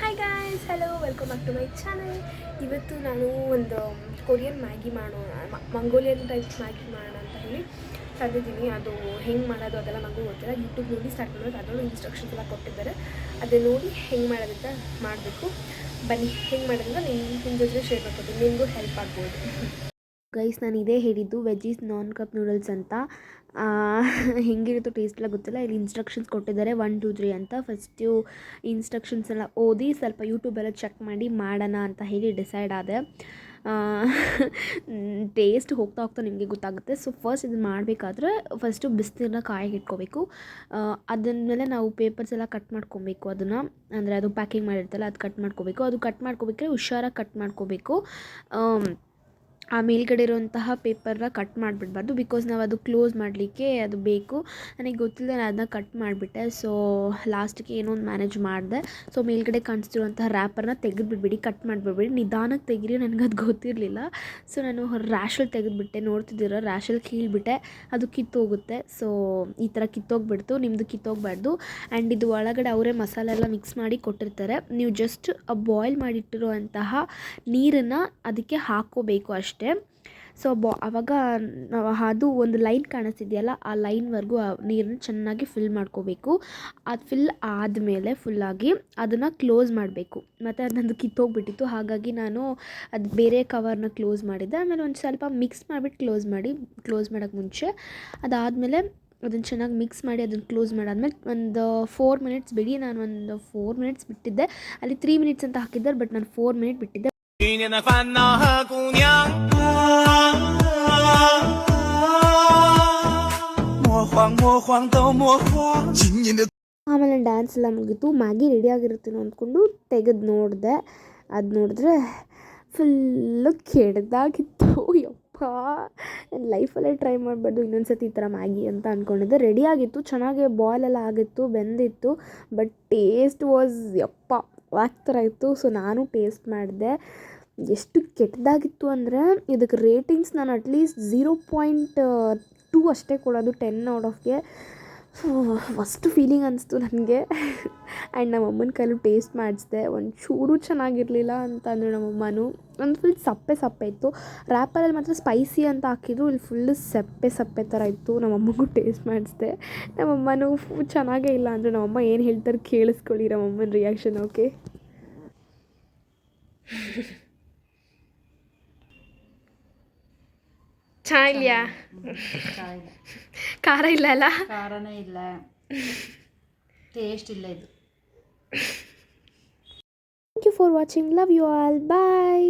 Hi guys, hello, welcome back to my channel. ಇವತ್ತು ನಾನು ಒಂದು ಕೊರಿಯನ್ ಮ್ಯಾಗಿ ಮಾಡೋಣ, ಮಂಗೋಲಿಯನ್ ಟೈಪ್ ಮ್ಯಾಗಿ ಮಾಡೋಣ ಅಂತ ಹೇಳಿ ತಂದಿದ್ದೀನಿ. ಅದು ಹೆಂಗೆ ಮಾಡೋದು ಅದೆಲ್ಲ ನನಗೂ ಗೊತ್ತಿಲ್ಲ. ಯೂಟ್ಯೂಬ್ ನೋಡಿ ಸ್ಟಾರ್ಟ್ ಮಾಡೋದು, ಅದನ್ನು ಇನ್ಸ್ಟ್ರಕ್ಷನ್ಸ್ ಎಲ್ಲ ಕೊಟ್ಟಿದ್ದಾರೆ. ಅದನ್ನು ನೋಡಿ ಹೆಂಗೆ ಮಾಡೋದಂತ ಮಾಡಬೇಕು. ಬನ್ನಿ, ಹೆಂಗೆ ಮಾಡೋದ್ರಿಂದ ನಿಮ್ಮ ಜೊತೆ ಶೇರ್ ಮಾಡ್ಕೊತೀನಿ, ನಿಮಗೂ ಹೆಲ್ಪ್ ಆಗ್ಬೋದು. ಗೈಸ್, ನಾನು ಇದೇ ಹೇಳಿದ್ದು ವೆಜ್ಜೀಸ್ ನಾನ್ ಕಪ್ ನೂಡಲ್ಸ್ ಅಂತ. ಹೆಂಗಿರುತ್ತೋ ಟೇಸ್ಟ್ ಎಲ್ಲ ಗೊತ್ತಿಲ್ಲ. ಇಲ್ಲಿ ಇನ್ಸ್ಟ್ರಕ್ಷನ್ಸ್ ಕೊಟ್ಟಿದ್ದಾರೆ 1 2 3 ಅಂತ. ಫಸ್ಟು ಇನ್ಸ್ಟ್ರಕ್ಷನ್ಸ್ ಎಲ್ಲ ಓದಿ ಸ್ವಲ್ಪ ಯೂಟ್ಯೂಬೆಲ್ಲ ಚೆಕ್ ಮಾಡಿ ಮಾಡೋಣ ಅಂತ ಹೇಳಿ ಡಿಸೈಡ್ ಆದೆ. ಟೇಸ್ಟ್ ಹೋಗ್ತಾ ಹೋಗ್ತಾ ನಿಮಗೆ ಗೊತ್ತಾಗುತ್ತೆ. ಸೊ ಫಸ್ಟ್ ಇದನ್ನು ಮಾಡಬೇಕಾದ್ರೆ ಫಸ್ಟು ಬಿಸಿನೀರನ್ನ ಕಾಯಿಗೆ ಇಟ್ಕೋಬೇಕು. ಅದಾದಮೇಲೆ ನಾವು ಪೇಪರ್ಸ್ ಎಲ್ಲ ಕಟ್ ಮಾಡ್ಕೊಬೇಕು. ಅದನ್ನು ಅಂದರೆ ಅದು ಪ್ಯಾಕಿಂಗ್ ಮಾಡಿರ್ತಲ್ಲ ಅದು ಕಟ್ ಮಾಡ್ಕೋಬೇಕು. ಅದು ಕಟ್ ಮಾಡ್ಕೋಬೇಕಾದ್ರೆ ಹುಷಾರಾಗಿ ಕಟ್ ಮಾಡ್ಕೋಬೇಕು. ಆ ಮೇಲ್ಗಡೆ ಇರುವಂತಹ ಪೇಪರ್ನ ಕಟ್ ಮಾಡಿಬಿಡ್ಬಾರ್ದು, ಬಿಕಾಸ್ ನಾವು ಅದು ಕ್ಲೋಸ್ ಮಾಡಲಿಕ್ಕೆ ಅದು ಬೇಕು. ನನಗೆ ಗೊತ್ತಿಲ್ಲ, ನಾನು ಅದನ್ನ ಕಟ್ ಮಾಡಿಬಿಟ್ಟೆ. ಸೊ ಲಾಸ್ಟಿಗೆ ಏನೋ ಒಂದು ಮ್ಯಾನೇಜ್ ಮಾಡಿದೆ. ಸೊ ಮೇಲ್ಗಡೆ ಕಾಣಿಸ್ತಿರುವಂತಹ ರ್ಯಾಪರ್ನ ತೆಗೆದುಬಿಡ್ಬೇಡಿ, ಕಟ್ ಮಾಡಿಬಿಡ್ಬೇಡಿ, ನಿಧಾನಕ್ಕೆ ತೆಗೀರಿ. ನನಗದು ಗೊತ್ತಿರಲಿಲ್ಲ. ಸೊ ನಾನು ರ್ಯಾಶಲ್ಲಿ ತೆಗೆದುಬಿಟ್ಟೆ. ನೋಡ್ತಿದ್ದೀರ, ರ್ಯಾಶಲ್ಲಿ ಕೀಳ್ಬಿಟ್ಟೆ, ಅದು ಕಿತ್ತೋಗುತ್ತೆ. ಸೊ ಈ ಥರ ಕಿತ್ತೋಗ್ಬಿಡ್ತು. ನಿಮ್ಮದು ಕಿತ್ತೋಗಬಾರ್ದು. ಆ್ಯಂಡ್ ಇದು ಒಳಗಡೆ ಅವರೇ ಮಸಾಲೆ ಎಲ್ಲ ಮಿಕ್ಸ್ ಮಾಡಿ ಕೊಟ್ಟಿರ್ತಾರೆ. ನೀವು ಜಸ್ಟ್ ಬಾಯ್ಲ್ ಮಾಡಿಟ್ಟಿರುವಂತಹ ನೀರನ್ನು ಅದಕ್ಕೆ ಹಾಕ್ಕೋಬೇಕು ಅಷ್ಟೇ. ಸೊ ಆವಾಗ ಅದು ಒಂದು ಲೈನ್ ಕಾಣಿಸ್ತಿದೆಯಲ್ಲ, ಆ ಲೈನ್ವರೆಗೂ ಆ ನೀರನ್ನ ಚೆನ್ನಾಗಿ ಫಿಲ್ ಮಾಡ್ಕೋಬೇಕು. ಅದು ಫಿಲ್ ಆದಮೇಲೆ ಫುಲ್ಲಾಗಿ ಅದನ್ನು ಕ್ಲೋಸ್ ಮಾಡಬೇಕು. ಮತ್ತು ಅದು ನಂದು ಕಿತ್ತೋಗ್ಬಿಟ್ಟಿತ್ತು, ಹಾಗಾಗಿ ನಾನು ಅದು ಬೇರೆ ಕವರ್ನ ಕ್ಲೋಸ್ ಮಾಡಿದ್ದೆ. ಆಮೇಲೆ ಒಂದು ಸ್ವಲ್ಪ ಮಿಕ್ಸ್ ಮಾಡಿಬಿಟ್ಟು ಕ್ಲೋಸ್ ಮಾಡೋಕ್ಕೆ ಮುಂಚೆ ಅದಾದಮೇಲೆ ಅದನ್ನು ಚೆನ್ನಾಗಿ ಮಿಕ್ಸ್ ಮಾಡಿ ಅದನ್ನು ಕ್ಲೋಸ್ ಮಾಡಾದ್ಮೇಲೆ ಒಂದು 4 ಮಿನಿಟ್ಸ್ ಬಿಡಿ. ನಾನು ಒಂದು 4 ಮಿನಿಟ್ಸ್ ಬಿಟ್ಟಿದ್ದೆ. ಅಲ್ಲಿ 3 ಮಿನಿಟ್ಸ್ ಅಂತ ಹಾಕಿದ್ದಾರೆ, ಬಟ್ ನಾನು 4 ಮಿನಿಟ್ ಬಿಟ್ಟಿದ್ದೆ. ಆಮೇಲೆ ಡ್ಯಾನ್ಸ್ ಎಲ್ಲ ಮುಗೀತು. ಮ್ಯಾಗಿ ರೆಡಿಯಾಗಿರುತ್ತೇನೋ ಅಂದ್ಕೊಂಡು ತೆಗೆದು ನೋಡಿದೆ. ಅದು ನೋಡಿದ್ರೆ ಫುಲ್ಲು ಕೆಡ್ದಾಗಿತ್ತು. ಯಪ್ಪ, ನನ್ನ ಲೈಫಲ್ಲೇ ಟ್ರೈ ಮಾಡಬಾರ್ದು ಇನ್ನೊಂದು ಸತಿ ಈ ಥರ ಮ್ಯಾಗಿ ಅಂತ ಅಂದ್ಕೊಂಡಿದ್ದೆ. ರೆಡಿಯಾಗಿತ್ತು, ಚೆನ್ನಾಗಿ ಬಾಯ್ಲೆಲ್ಲ ಆಗಿತ್ತು, ಬೆಂದಿತ್ತು. ಬಟ್ ಟೇಸ್ಟ್ ವಾಸ್ ಯಪ್ಪ ವಾಕ್ ಥರ ಇತ್ತು. ಸೊ ನಾನು ಟೇಸ್ಟ್ ಮಾಡಿದೆ. ಎಷ್ಟು ಕೆಟ್ಟದಾಗಿತ್ತು ಅಂದರೆ ಇದಕ್ಕೆ ರೇಟಿಂಗ್ಸ್ ನಾನು ಅಟ್ಲೀಸ್ಟ್ 0.2 ಅಷ್ಟೇ ಕೊಡೋದು 10 ಔಟ್ ಆಫ್ಗೆ. ಫಸ್ಟ್ ಫೀಲಿಂಗ್ ಅನಿಸ್ತು ನನಗೆ. ಆ್ಯಂಡ್ ನಮ್ಮಮ್ಮನ ಕೈಲೂ ಟೇಸ್ಟ್ ಮಾಡಿಸಿದೆ. ಒಂಚೂರು ಚೆನ್ನಾಗಿರಲಿಲ್ಲ ಅಂತ ಅಂದರು ನಮ್ಮಮ್ಮನೂ. ಒಂದು ಫುಲ್ ಸಪ್ಪೆ ಇತ್ತು. ರ್ಯಾಪರಲ್ಲಿ ಮಾತ್ರ ಸ್ಪೈಸಿ ಅಂತ ಹಾಕಿದ್ರು, ಇಲ್ಲಿ ಫುಲ್ಲು ಸಪ್ಪೆ ಥರ ಇತ್ತು. ನಮ್ಮಮ್ಮಗೂ ಟೇಸ್ಟ್ ಮಾಡಿಸಿದೆ. ನಮ್ಮಮ್ಮನೂ ಚೆನ್ನಾಗೇ ಇಲ್ಲ ಅಂದರು. ನಮ್ಮಮ್ಮ ಏನು ಹೇಳ್ತಾರೆ ಕೇಳಿಸ್ಕೊಳ್ಳಿ ನಮ್ಮಮ್ಮನ ರಿಯಾಕ್ಷನ್. ಓಕೆ, ಚೆನ್ನಾಗಿಲ್ಲ, ಖಾರ ಇಲ್ಲ ಅಲ್ಲ, ಖಾರನೇ ಇಲ್ಲ, ಟೇಸ್ಟ್ ಇಲ್ಲ ಇದು. Thank you for watching. Love you all. Bye.